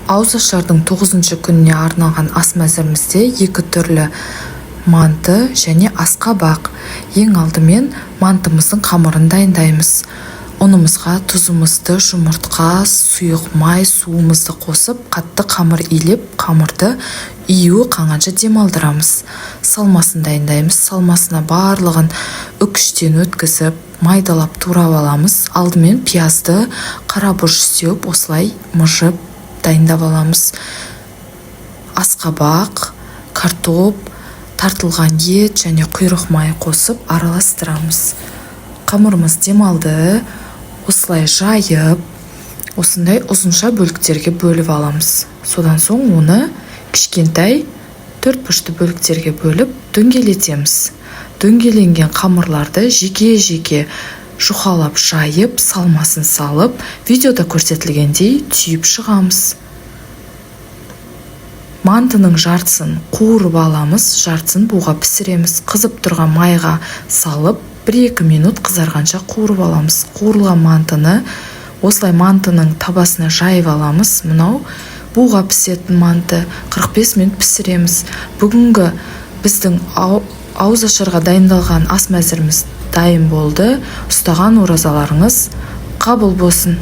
Ауызашардың 9-шы күніне арналған ас мәзірімізде 2 түрлі манты және асқабақ. Ең алдымен мантымыздың қамырын дайындаймыз. Ұнымызға тұзымызды, жұмыртқа, сұйық май, суымызды қосып, қатты қамыр илеп, қамырды июі қанғанша демалдырамыз. Салмасын дайындаймыз. Салмасына барлығын үкіштен өткізіп, майдалап турап аламыз. Алдымен пиязды қара бұрыш сеуіп, осылай мыжып дайындап аламыз. Асқабақ, картоп, тартылған ет және құйрық май қосып араластырамыз. Қамырымыз демалды. Осылай жайып, осындай ұзынша бөліктерге бөліп аламыз. Содан соң оны кішкентай 4 бұрышты бөліктерге бөліп дөңгелетеміз. Дөңгеленген қамырларды жеке-жеке жұқалап жайып, салмасын салып, видеода көрсетілгендей түйіп шығамыз. Мантының жартысын қуырып аламыз, жартысын буға пісіреміз. Қызып тұрған майға салып, 1-2 минут қызарғанша қуырып аламыз. Қуырылған мантыны осылай мантының табасына жайып аламыз. Мынау буға пісетін манты 45 минут пісіреміз. Бүгінгі біздің ауызашарға дайындалған ас мәзіріміз дайын болды. Ұстаған оразаларыңыз қабыл болсын.